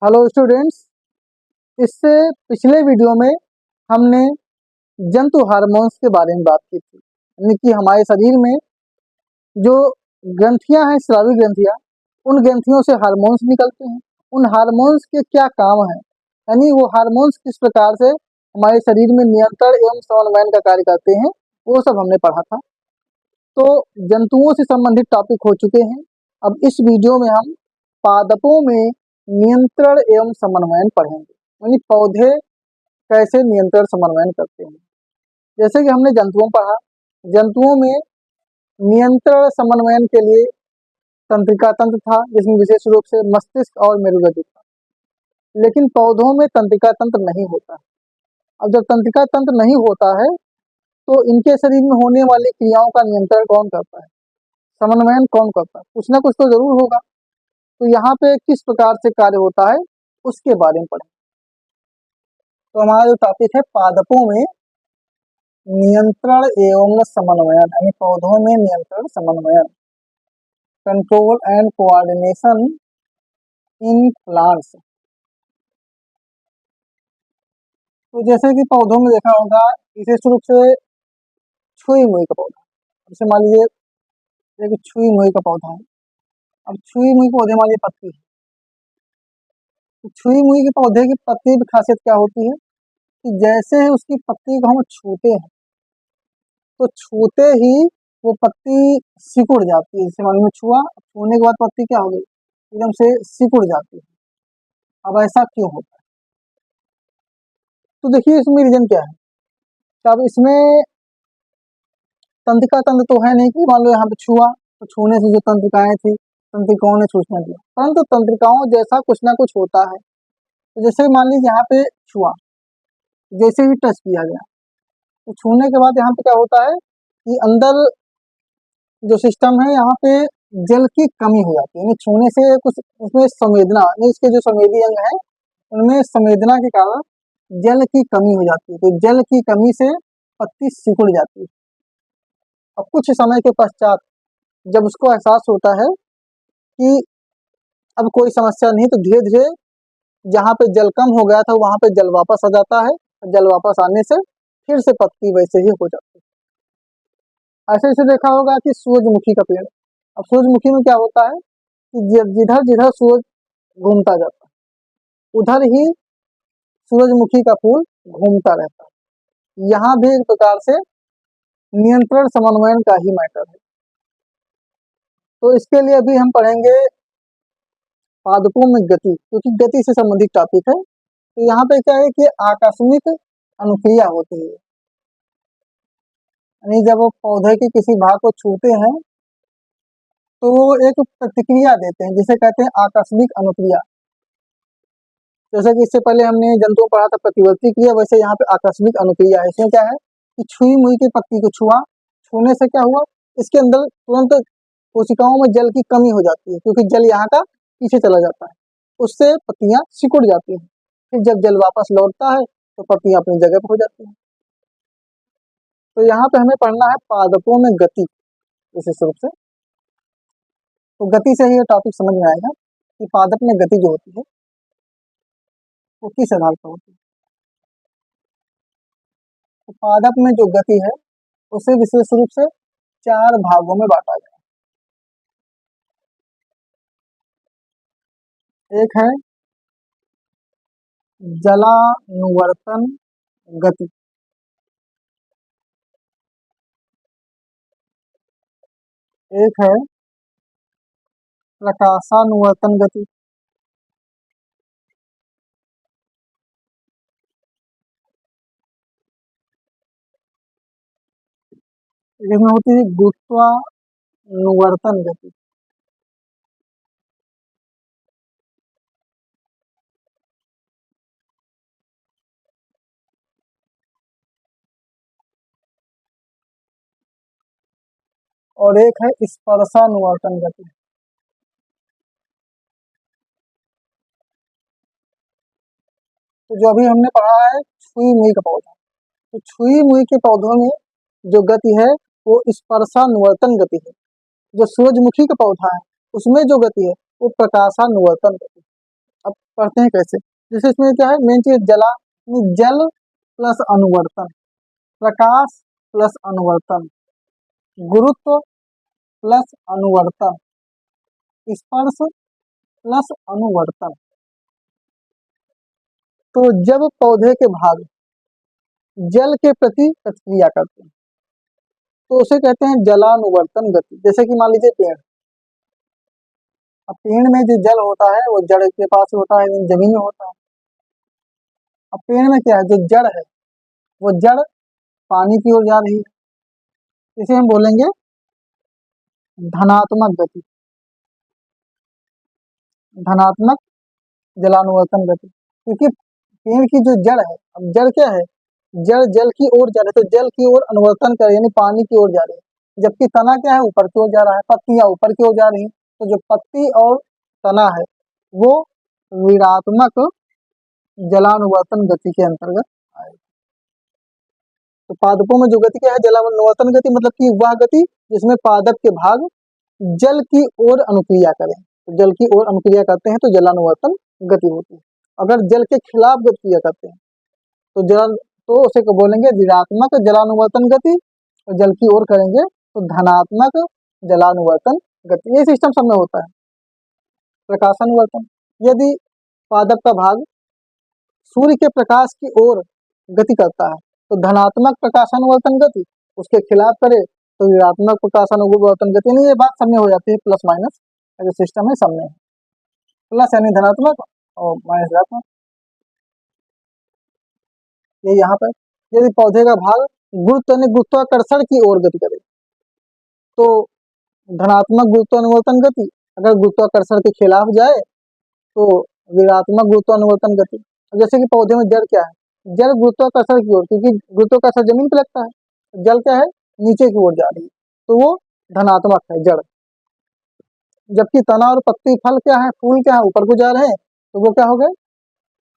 Hello students. इससे पिछले video में हमने जंतु हार्मोन्स के बारे में बात की थी, यानी कि हमारे शरीर में जो ग्रंथियां हैं, स्रावी ग्रंथियां, उन ग्रंथियों से हार्मोन्स निकलते हैं। उन हार्मोन्स के क्या काम हैं, यानी वो हार्मोन्स किस प्रकार से हमारे शरीर में नियंत्रण एवं समन्वयन का कार्य करते हैं, वो सब हमने पढ़ा था। तो जंतुओं से संबंधित टॉपिक हो चुके हैं। अब इस वीडियो में हम पादपों में नियंत्रण एवं समन्वयन पढ़ेंगे, यानी पौधे कैसे नियंत्रण समन्वयन करते हैं। जैसे कि हमने जंतुओं पढ़ा, जंतुओं में नियंत्रण समन्वयन के लिए तंत्रिका तंत्र था, जिसमें विशेष रूप से मस्तिष्क और मेरुगति था। लेकिन पौधों में तंत्रिका तंत्र नहीं होता। अब जब तंत्रिका तंत्र नहीं होता है तो इनके शरीर में होने वाली क्रियाओं का नियंत्रण कौन करता है, समन्वयन कौन करता है? कुछ ना कुछ तो जरूर होगा। तो यहाँ पे किस प्रकार से कार्य होता है उसके बारे में पढ़ें। तो हमारा जो टॉपिक है पादपों में नियंत्रण एवं समन्वयन, यानी पौधों में नियंत्रण समन्वयन, control and coordination in plants. तो जैसे कि पौधों में देखा होगा, विशेष रूप से छुई मुई का पौधा, जैसे मान लीजिए एक छुई मुई का पौधा है। अब छुई मुई पौधे मान लीजिए पत्ती है, तो छुई मुई के पौधे की पत्ती की खासियत क्या होती है कि जैसे ही उसकी पत्ती को हम छूते हैं तो छूते ही वो पत्ती सिकुड़ जाती है। जैसे मान लो छुआ, छूने के बाद पत्ती क्या हो गई, एकदम से सिकुड़ जाती है। अब ऐसा क्यों होता है? तो देखिए इसमें रीजन क्या है। तो अब इसमें तंत्रिका तंत्र तो है नहीं कि मान लो यहाँ पे छुआ तो छूने से जो तंत्रिकाएं थी, तंत्रिकाओं ने सूचना दिया, परंतु तंत्रिकाओं जैसा कुछ ना कुछ होता है। तो जैसे मान लीजिए यहाँ पे छुआ, जैसे ही टच किया गया तो छूने के बाद यहाँ पे क्या होता है कि अंदर जो सिस्टम है यहाँ पे जल की कमी हो जाती है, यानी छूने से कुछ उसमें संवेदना, इसके जो संवेदी अंग है उनमें संवेदना के कारण जल की कमी हो जाती है। तो जल की कमी से पत्ती सिकुड़ जाती है। अब कुछ समय के पश्चात जब उसको एहसास होता है कि अब कोई समस्या नहीं, तो धीरे धीरे जहाँ पे जल कम हो गया था वहां पे जल वापस आ जाता है। जल वापस आने से फिर से पत्ती वैसे ही हो जाती है। ऐसे ऐसे देखा होगा कि सूरजमुखी का पेड़, अब सूरजमुखी में क्या होता है कि जिधर जिधर सूरज घूमता जाता है उधर ही सूरजमुखी का फूल घूमता रहता है। यहाँ भी एक प्रकार से नियंत्रण समन्वयन का ही मैटर है। तो इसके लिए अभी हम पढ़ेंगे पादपों में गति, क्योंकि गति से संबंधित टॉपिक है। तो यहाँ पे क्या है कि आकस्मिक अनुक्रिया होती है, यानी जब वो पौधे के किसी भाग को छूते हैं तो वो एक प्रतिक्रिया देते हैं, जिसे कहते हैं आकस्मिक अनुक्रिया। जैसे कि इससे पहले हमने जंतुओं पढ़ा था प्रतिवर्ती क्रिया, वैसे यहाँ पे आकस्मिक अनुक्रिया है। इसमें क्या है कि छुई मुई की पत्ती को छुआ, छूने से क्या हुआ, इसके अंदर तुरंत कोशिकाओं में जल की कमी हो जाती है, क्योंकि जल यहाँ का पीछे चला जाता है, उससे पत्तियां सिकुड़ जाती हैं। फिर जब जल वापस लौटता है तो पत्तियां अपनी जगह पर हो जाती हैं। तो यहाँ पे हमें पढ़ना है पादपों में गति विशेष रूप से। तो गति से ही ये टॉपिक समझ में आएगा कि पादप में गति जो होती है वो किस आधार पर होती है। तो पादप में जो गति है उसे विशेष रूप से 4 भागों में बांटा गया। एक है जलानुवर्तन गति, एक है प्रकाशानुवर्तन गति, जिसमें होती है गुरुत्वानुवर्तन गति, और एक है स्पर्शानुवर्तन गति। तो जो अभी हमने पढ़ा है छुई मुई का पौधा, तो छुई मुई के पौधों में जो गति है वो स्पर्शानुवर्तन गति है। जो सूरजमुखी का पौधा है उसमें जो गति है वो प्रकाशानुवर्तन गति। अब पढ़ते हैं कैसे, जैसे इसमें क्या है मेन चीज जला, जल प्लस अनुवर्तन, प्रकाश प्लस अनुवर्तन, गुरुत्व प्लस अनुवर्तन, स्पर्श प्लस अनुवर्तन। तो जब पौधे के भाग जल के प्रति प्रतिक्रिया करते हैं तो उसे कहते हैं जलानुवर्तन गति। जैसे कि मान लीजिए पेड़, अब पेड़ में जो जल होता है वो जड़ के पास होता है, जमीन में होता है। अब पेड़ में क्या है, जो जड़ है वो जड़ पानी की ओर जा रही है, इसे हम बोलेंगे धनात्मक गति, धनात्मक जलानुवर्तन गति। क्योंकि पेड़ की जो जड़ है, अब जड़ क्या है, जड़ जल की ओर जा रही है, तो जल की ओर अनुवर्तन कर यानी पानी की ओर जा रही है। जबकि तना क्या है, ऊपर की ओर जा रहा है, पत्तियां ऊपर की ओर जा रही है। तो जो पत्ती और तना है वो ऋणात्मक जलानुवर्तन गति के अंतर्गत आएगा। तो पादपों में जो गति क्या है, जलानुवर्तन गति, मतलब कि वह गति जिसमें पादप के भाग जल की ओर अनुक्रिया करें। तो जल की ओर अनुक्रिया करते हैं तो जलानुवर्तन गति होती है। अगर जल के खिलाफ गतिक्रिया करते हैं तो जल तो उसे बोलेंगे ऋणात्मक जलानुवर्तन गति, और जल की ओर करेंगे तो धनात्मक जलानुवर्तन गति। ये सिस्टम सब में होता है। प्रकाशानुवर्तन, यदि पादप का भाग सूर्य के प्रकाश की ओर गति करता है तो धनात्मक प्रकाशानुवर्तन गति, उसके खिलाफ करे तो ऋणात्मक प्रकाशानुवर्तन गति। नहीं, ये बात सब में हो जाती है, प्लस माइनस जो सिस्टम है सब में, प्लस यानी धनात्मक और माइनस ऋणात्मक। ये यहाँ पर यदि पौधे का भाग गुरुत्वाकर्षण की ओर गति करे तो धनात्मक गुरुत्वानुवर्तन गति, अगर गुरुत्वाकर्षण के खिलाफ जाए तो ऋणात्मक गुरुत्वानुवर्तन गति। जैसे कि पौधे में जड़ क्या है, जड़ गुरुत्वाकर्षण की ओर, क्योंकि गुरुत्वाकर्षण जमीन पे लगता है, जल क्या है नीचे की ओर जा रही है तो वो धनात्मक है जड़। जबकि तना और पत्ती फल क्या है, फूल क्या है, ऊपर को जा रहे हैं तो वो क्या हो गए,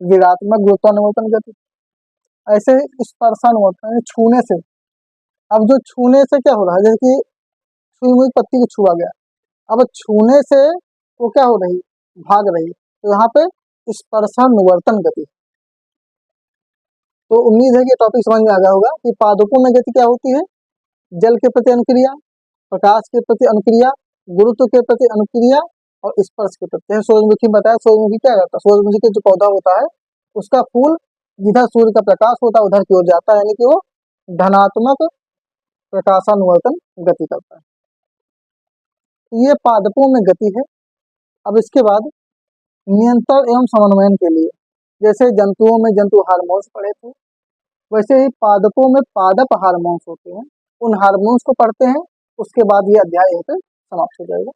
ऋणात्मक गुरुत्वानुवर्तन गति। ऐसे स्पर्शानुवर्तन छूने से, अब जो छूने से क्या हो रहा है, जैसे कि सुई हुई पत्ती को छुआ गया, अब छूने से वो क्या हो रही, भाग रही, तो यहाँ पे स्पर्शानुवर्तन गति। तो उम्मीद है कि टॉपिक समझ में आ गया होगा कि पादपों में गति क्या होती है, जल के प्रति अनुक्रिया, प्रकाश के प्रति अनुक्रिया, गुरुत्व के प्रति अनुक्रिया और स्पर्श के प्रति। सूरजमुखी बताया, सूरजमुखी क्या करता है, सूरजमुखी का जो पौधा होता है उसका फूल जिधर सूर्य का प्रकाश होता है उधर की ओर जाता है, यानी कि वो धनात्मक प्रकाशानुवर्तन गति करता है। ये पादपों में गति है। अब इसके बाद नियंत्रण एवं समन्वयन के लिए, जैसे जंतुओं में जंतु हार्मोन्स पढ़े थे, वैसे ही पादपों में पादप हार्मोन्स होते हैं, उन हार्मोन्स को पढ़ते हैं। उसके बाद ये अध्याय यहाँ पे समाप्त हो जाएगा।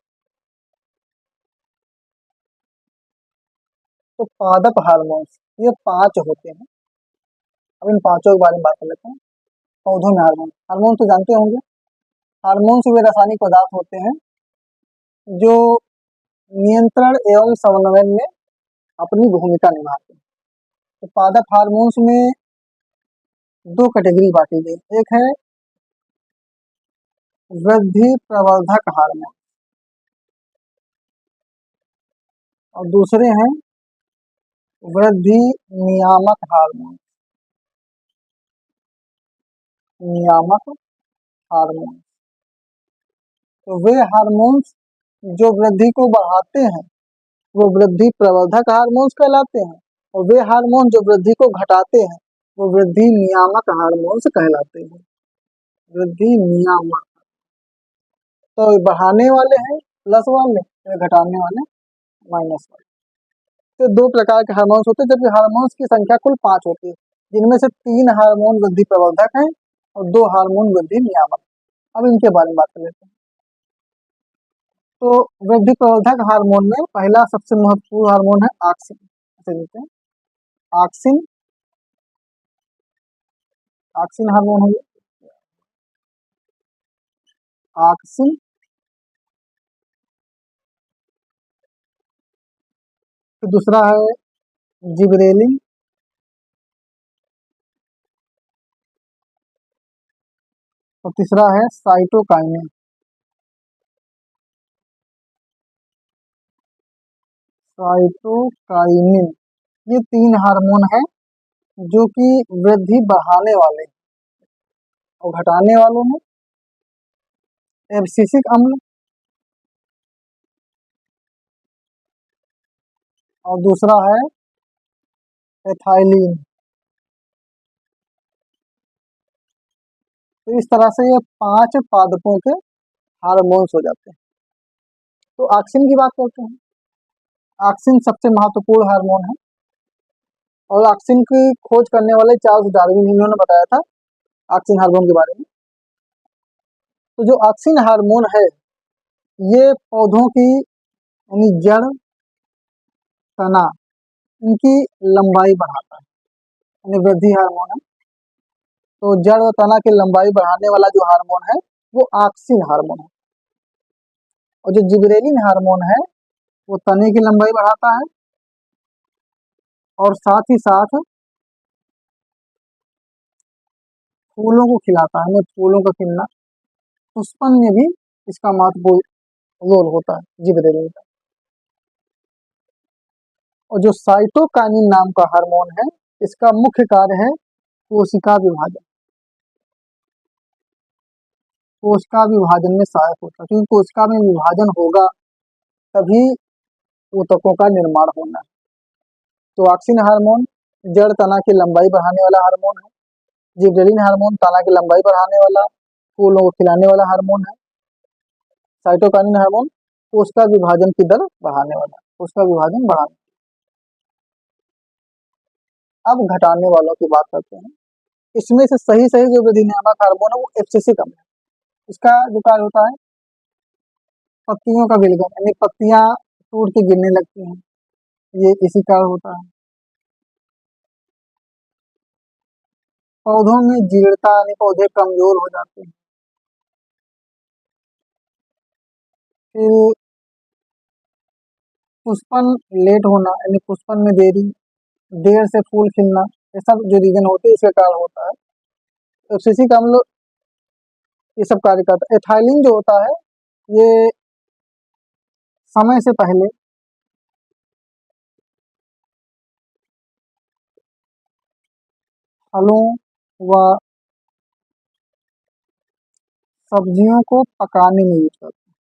तो पादप हार्मोन्स ये 5 होते हैं। अब इन पांचों के बारे में बात कर लेते हैं। पौधों में हार्मोन, हार्मोन तो जानते होंगे, हार्मोन्स वे रासायनिक पदार्थ होते हैं जो नियंत्रण एवं समन्वय में अपनी भूमिका निभाते हैं। तो पादप हार्मोन्स में 2 कैटेगरी बांटी गई, एक है वृद्धि प्रवर्धक हार्मोन और दूसरे हैं वृद्धि नियामक हार्मोन। नियामक हार्मोन, तो वे हार्मोन्स जो वृद्धि को बढ़ाते हैं वो वृद्धि प्रवर्धक हार्मोन्स कहलाते हैं, और वे हार्मोन जो वृद्धि को घटाते हैं वो वृद्धि नियामक हार्मोन्स कहलाते हैं। वृद्धि नियामक, तो बढ़ाने वाले हैं प्लस वाले, घटाने वाले माइनस वाले। तो 2 प्रकार के हार्मोन्स होते हैं, जबकि हार्मोन्स की संख्या कुल 5 होती है, जिनमें से 3 हार्मोन वृद्धि प्रवर्धक हैं और 2 हार्मोन वृद्धि नियामक। अब इनके बारे में बात कर लेते हैं। तो वृद्धि प्रवर्धक हार्मोन में पहला सबसे महत्वपूर्ण हार्मोन है ऑक्सिन। इसे लेते हैं ऑक्सिन, ऑक्सिन हार्मोन हो गया ऑक्सिन। फिर दूसरा है जिबरेलिन, और तीसरा है साइटोकाइनिन। साइटोकाइनिन, ये 3 हार्मोन हैं जो कि वृद्धि बढ़ाने वाले और घटाने वालों में एब्सिसिक अम्ल और दूसरा है एथाइलिन। तो इस तरह से ये 5 पादपों के हार्मोन्स हो जाते हैं। तो ऑक्सिन की बात करते हैं। ऑक्सिन सबसे महत्वपूर्ण हार्मोन है और ऑक्सिन की खोज करने वाले चार्ल्स डार्विन, इन्होंने बताया था ऑक्सिन हार्मोन के बारे में। तो जो ऑक्सिन हार्मोन है ये पौधों की यानी जड़, तना, इनकी लंबाई बढ़ाता है, यानी वृद्धि हार्मोन है। तो जड़ और तना की लंबाई बढ़ाने वाला जो हार्मोन है वो ऑक्सिन हार्मोन है। और जो जिबरेलिन हार्मोन है वो तने की लंबाई बढ़ाता है और साथ ही साथ फूलों को खिलाता है, फूलों का खिलना, पुष्पन में भी इसका महत्वपूर्ण रोल होता है जिबरेलिन का। और जो साइटोकाइनिन नाम का हार्मोन है इसका मुख्य कार्य है कोशिका विभाजन। कोशिका विभाजन में सहायक होता है, क्योंकि कोशिका में विभाजन होगा तभी ऊतकों का निर्माण होना है। तो ऑक्सिन हार्मोन जड़ तना की लंबाई बढ़ाने वाला हार्मोन है, जिबरेलिन हार्मोन तना की लंबाई बढ़ाने वाला, फूलों को खिलाने वाला हार्मोन है, साइटोकाइनिन हार्मोन कोशिका विभाजन की दर बढ़ाने वाला, कोशिका विभाजन बढ़ाने। अब घटाने वालों की बात करते हैं। इसमें से सही जो वृद्धि नियामक हार्मोन है वो एब्सिसिक अम्ल है। इसका जो कार्य होता है पत्तियों का विलगन, यानी पत्तियां टूट के गिरने लगती हैं, ये इसी कारण होता है। पौधों में जीर्णता, यानी पौधे कमजोर हो जाते हैं। फिर पुष्पन लेट होना, यानी पुष्पन में देरी, देर से फूल खिलना, ये सब जो रीजन होते हैं इसके कारण होता है। एब्सिसिक अम्ल ये सब कार्य करता है। एथाइलिन जो होता है ये समय से पहले फलों व सब्जियों को पकाने में यूज करते हैं।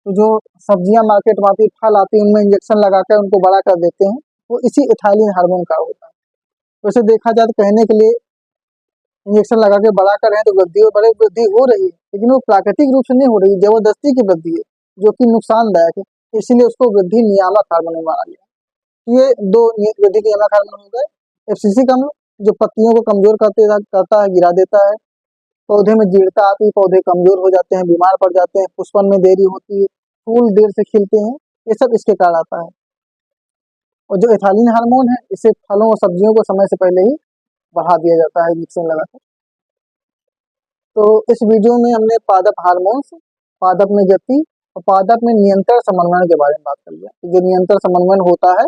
तो जो सब्जियां मार्केट में आती, फल आती है, उनमें इंजेक्शन लगाकर उनको बड़ा कर देते हैं, वो इसी एथाइलिन हार्मोन का होता है। वैसे देखा जाए तो कहने के लिए इंजेक्शन लगा के बड़ा कर रहे हैं तो वृद्धि और बड़े वृद्धि हो रही है, लेकिन वो प्राकृतिक रूप से नहीं हो रही, जबरदस्ती की वृद्धि है जो कि नुकसानदायक है, इसीलिए उसको वृद्धि नियामक हार्मोन माना गया। ये दो वृद्धि नियामक हार्मोन हो गए। एब्सिसिक अम्ल जो पत्तियों को कमजोर करता है, गिरा देता है, पौधे में जीर्णता आती है, पौधे कमजोर हो जाते हैं, बीमार पड़ जाते हैं, पुष्पन में देरी होती है, फूल देर से खिलते हैं, ये सब इसके कारण आता है। और जो एथाइलिन हार्मोन है इसे फलों और सब्जियों को समय से पहले ही बढ़ा दिया जाता है इंजेक्शन लगाकर। तो इस वीडियो में हमने पादप हार्मोन्स, पादप में गति और पादप में नियंत्रण समन्वय के बारे में बात कर लिया। जो नियंत्रण समन्वय होता है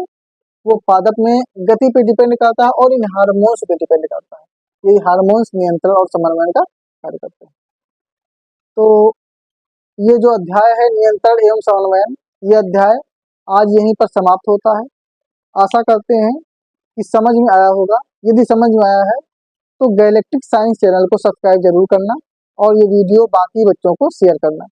वो पादप में गति पे डिपेंड करता है और इन हार्मोन्स पे डिपेंड करता है। ये हार्मोन्स नियंत्रण और समन्वय का कार्य करते हैं। तो ये जो अध्याय है नियंत्रण एवं समन्वय, ये अध्याय आज यहीं पर समाप्त होता है। आशा करते हैं कि समझ में आया होगा। यदि समझ में आया है तो गैलेक्टिक साइंस चैनल को सब्सक्राइब जरूर करना और ये वीडियो बाकी बच्चों को शेयर करना।